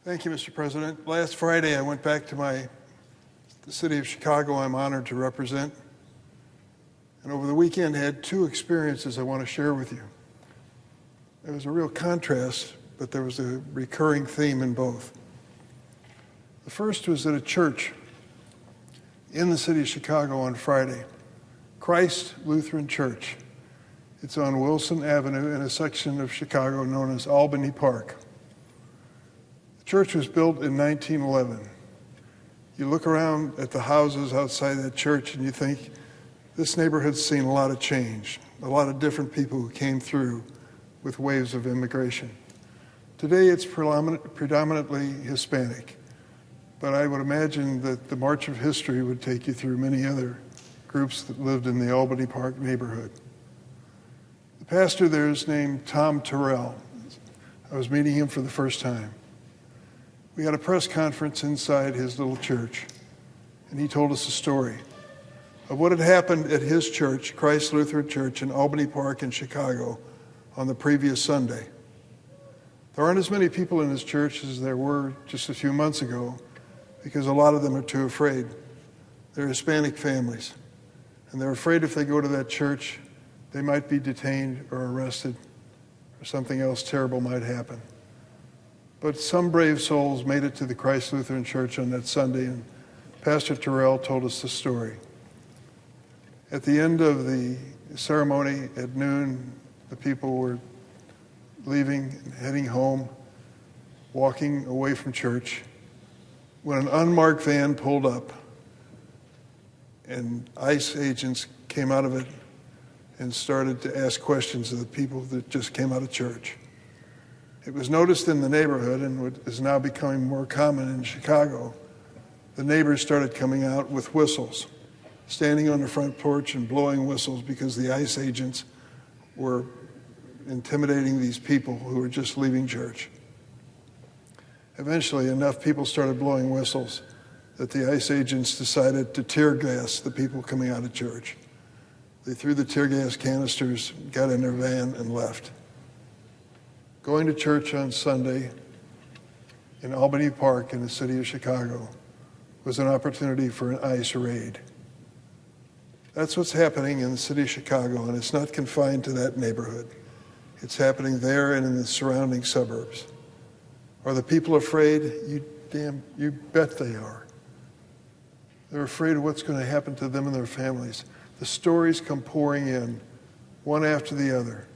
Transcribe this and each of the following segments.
Thank you, Mr. President. Last Friday, I went back to the city of Chicago I'm honored to represent. And over the weekend, had two experiences I want to share with you. There was a real contrast, but there was a recurring theme in both. The first was at a church in the city of Chicago on Friday, Christ Lutheran Church. It's on Wilson Avenue in a section of Chicago known as Albany Park. The church was built in 1911. You look around at the houses outside that church and you think, this neighborhood's seen a lot of change, a lot of different people who came through with waves of immigration. Today it's predominantly Hispanic, but I would imagine that the march of history would take you through many other groups that lived in the Albany Park neighborhood. The pastor there is named Tom Terrell. I was meeting him for the first time. We had a press conference inside his little church, and he told us a story of what had happened at his church, Christ Lutheran Church in Albany Park in Chicago, on the previous Sunday. There aren't as many people in his church as there were just a few months ago because a lot of them are too afraid. They're Hispanic families, and they're afraid if they go to that church, they might be detained or arrested or something else terrible might happen. But some brave souls made it to the Christ Lutheran Church on that Sunday, and Pastor Terrell told us the story. At the end of the ceremony at noon, the people were leaving and heading home, walking away from church, when an unmarked van pulled up, and ICE agents came out of it and started to ask questions of the people that just came out of church. It was noticed in the neighborhood, and what is now becoming more common in Chicago, the neighbors started coming out with whistles, standing on the front porch and blowing whistles because the ICE agents were intimidating these people who were just leaving church. Eventually, enough people started blowing whistles that the ICE agents decided to tear gas the people coming out of church. They threw the tear gas canisters, got in their van, and left. Going to church on Sunday in Albany Park in the city of Chicago was an opportunity for an ICE raid. That's what's happening in the city of Chicago, and it's not confined to that neighborhood. It's happening there and in the surrounding suburbs. Are the people afraid? You bet they are. They're afraid of what's going to happen to them and their families. The stories come pouring in, one after the other.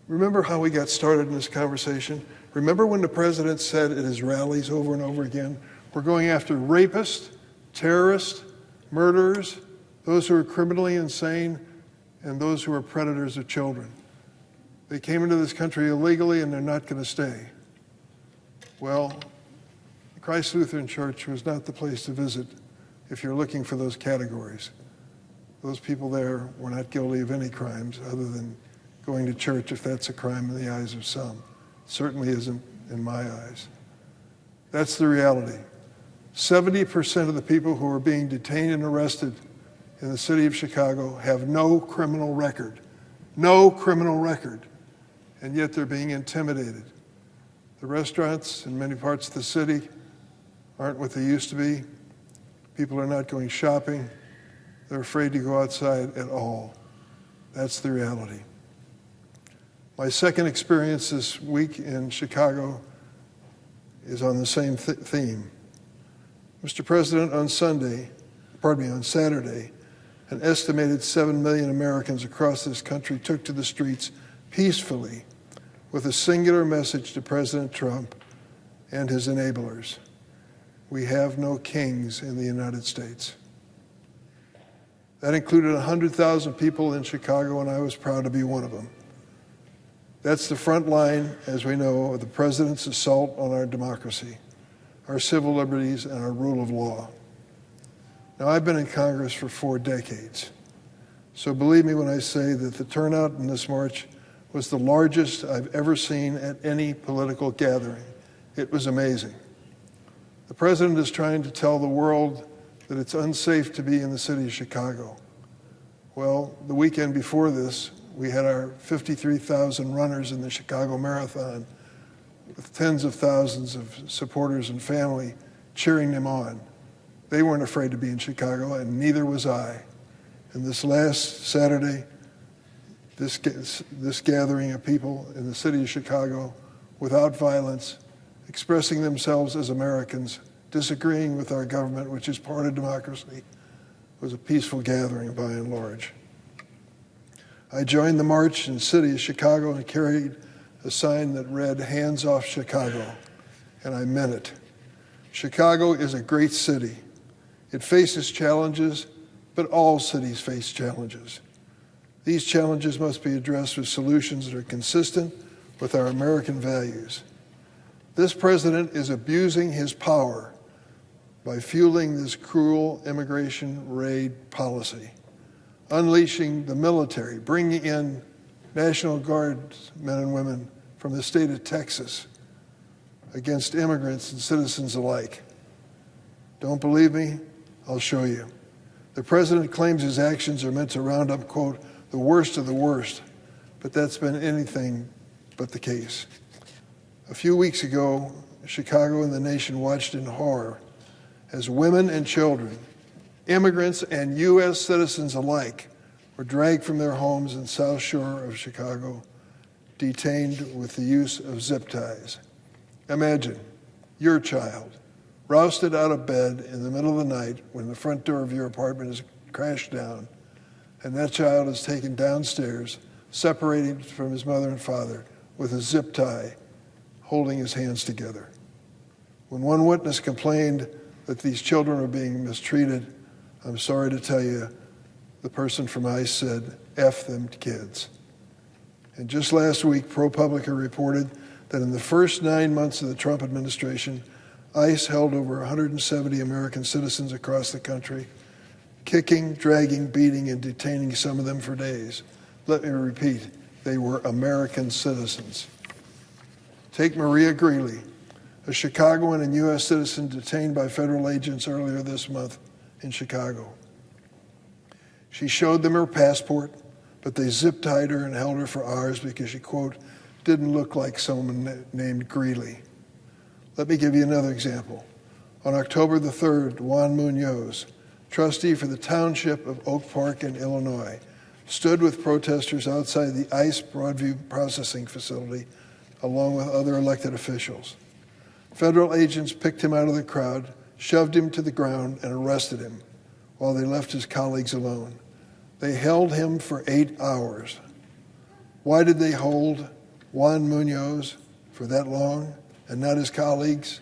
Remember how we got started in this conversation? Remember when the president said at his rallies over and over again, we're going after rapists, terrorists, murderers, those who are criminally insane, and those who are predators of children. They came into this country illegally and they're not going to stay. Well, Christ Lutheran Church was not the place to visit if you're looking for those categories. Those people there were not guilty of any crimes other than going to church, if that's a crime in the eyes of some. Certainly isn't in my eyes. That's the reality. 70% of the people who are being detained and arrested in the city of Chicago have no criminal record. No criminal record. And yet they're being intimidated. The restaurants in many parts of the city aren't what they used to be. People are not going shopping. They're afraid to go outside at all. That's the reality. My second experience this week in Chicago is on the same theme. Mr. President, on Saturday, an estimated 7 million Americans across this country took to the streets peacefully with a singular message to President Trump and his enablers. We have no kings in the United States. That included 100,000 people in Chicago, and I was proud to be one of them. That's the front line, as we know, of the president's assault on our democracy, our civil liberties, and our rule of law. Now, I've been in Congress for 4 decades, so believe me when I say that the turnout in this march was the largest I've ever seen at any political gathering. It was amazing. The president is trying to tell the world that it's unsafe to be in the city of Chicago. Well, the weekend before this, we had our 53,000 runners in the Chicago Marathon with tens of thousands of supporters and family cheering them on. They weren't afraid to be in Chicago, and neither was I. And this last Saturday, this gathering of people in the city of Chicago, without violence, expressing themselves as Americans, disagreeing with our government, which is part of democracy, was a peaceful gathering by and large. I joined the march in the city of Chicago and carried a sign that read, "Hands off Chicago," and I meant it. Chicago is a great city. It faces challenges, but all cities face challenges. These challenges must be addressed with solutions that are consistent with our American values. This president is abusing his power by fueling this cruel immigration raid policy, unleashing the military, bringing in National Guard men and women from the state of Texas against immigrants and citizens alike. Don't believe me? I'll show you. The president claims his actions are meant to round up, quote, the worst of the worst, but that's been anything but the case. A few weeks ago, Chicago and the nation watched in horror as women and children, immigrants and U.S. citizens alike, were dragged from their homes in South Shore of Chicago, detained with the use of zip ties. Imagine your child rousted out of bed in the middle of the night when the front door of your apartment is crashed down, and that child is taken downstairs, separated from his mother and father with a zip tie, holding his hands together. When one witness complained that these children are being mistreated, I'm sorry to tell you, the person from ICE said, "F them kids." And just last week, ProPublica reported that in the first 9 months of the Trump administration, ICE held over 170 American citizens across the country, kicking, dragging, beating, and detaining some of them for days. Let me repeat, they were American citizens. Take Maria Greeley, a Chicagoan and U.S. citizen detained by federal agents earlier this month in Chicago. She showed them her passport, but they zip-tied her and held her for hours because she, quote, didn't look like someone named Greeley. Let me give you another example. On October the 3rd, Juan Munoz, trustee for the township of Oak Park in Illinois, stood with protesters outside the ICE Broadview processing facility along with other elected officials. Federal agents picked him out of the crowd, shoved him to the ground, and arrested him while they left his colleagues alone. They held him for 8 hours. Why did they hold Juan Munoz for that long and not his colleagues?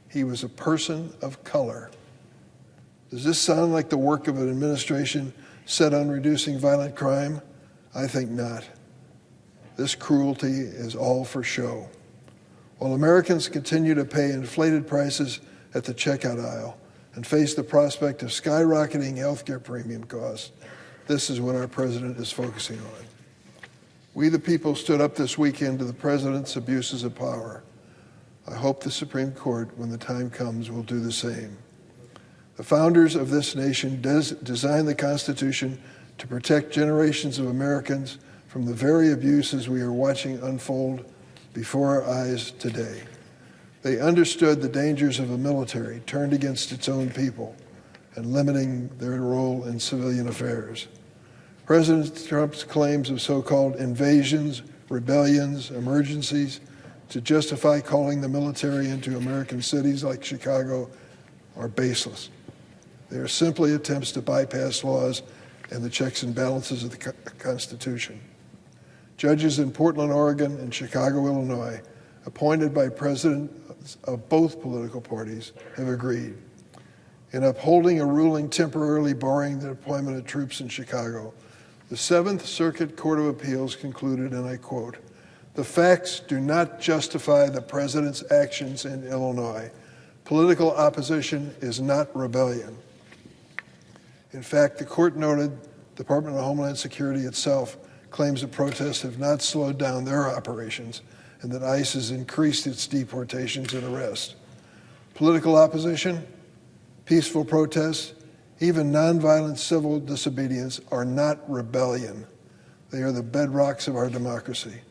He was a person of color. Does this sound like the work of an administration set on reducing violent crime? I think not. This cruelty is all for show. While Americans continue to pay inflated prices at the checkout aisle and face the prospect of skyrocketing healthcare premium costs, this is what our president is focusing on. We, the people, stood up this weekend to the president's abuses of power. I hope the Supreme Court, when the time comes, will do the same. The founders of this nation designed the Constitution to protect generations of Americans from the very abuses we are watching unfold before our eyes today. They understood the dangers of a military turned against its own people and limiting their role in civilian affairs. President Trump's claims of so-called invasions, rebellions, emergencies to justify calling the military into American cities like Chicago are baseless. They are simply attempts to bypass laws and the checks and balances of the Constitution. Judges in Portland, Oregon, and Chicago, Illinois, appointed by presidents of both political parties, have agreed. In upholding a ruling temporarily barring the deployment of troops in Chicago, the Seventh Circuit Court of Appeals concluded, and I quote, "The facts do not justify the president's actions in Illinois. Political opposition is not rebellion." In fact, the court noted the Department of Homeland Security itself claims that protests have not slowed down their operations and that ICE has increased its deportations and arrests. Political opposition, peaceful protests, even nonviolent civil disobedience are not rebellion. They are the bedrocks of our democracy.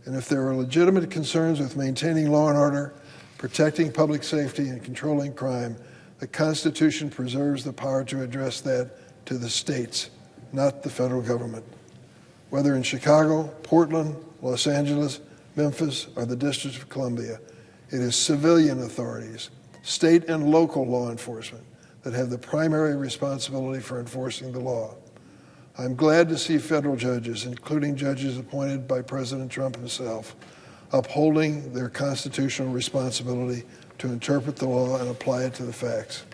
And if there are legitimate concerns with maintaining law and order, protecting public safety, and controlling crime, the Constitution preserves the power to address that to the states, not the federal government. Whether in Chicago, Portland, Los Angeles, Memphis, or the District of Columbia, it is civilian authorities, state and local law enforcement, that have the primary responsibility for enforcing the law. I'm glad to see federal judges, including judges appointed by President Trump himself, upholding their constitutional responsibility to interpret the law and apply it to the facts.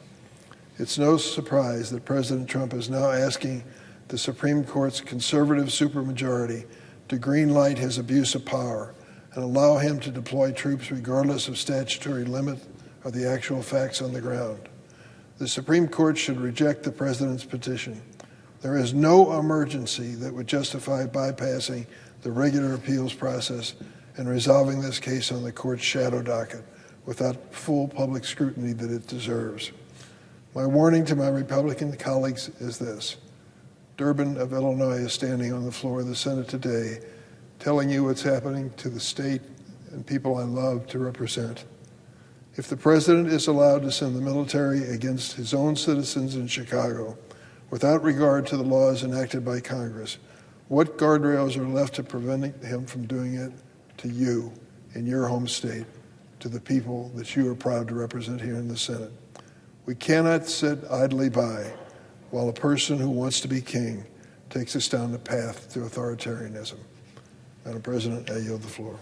It's no surprise that President Trump is now asking the Supreme Court's conservative supermajority to greenlight his abuse of power and allow him to deploy troops regardless of statutory limit or the actual facts on the ground. The Supreme Court should reject the president's petition. There is no emergency that would justify bypassing the regular appeals process and resolving this case on the court's shadow docket without full public scrutiny that it deserves. My warning to my Republican colleagues is this. Durbin of Illinois is standing on the floor of the Senate today telling you what's happening to the state and people I love to represent. If the president is allowed to send the military against his own citizens in Chicago without regard to the laws enacted by Congress, what guardrails are left to preventing him from doing it to you in your home state, to the people that you are proud to represent here in the Senate? We cannot sit idly by while a person who wants to be king takes us down the path to authoritarianism. Madam President, I yield the floor.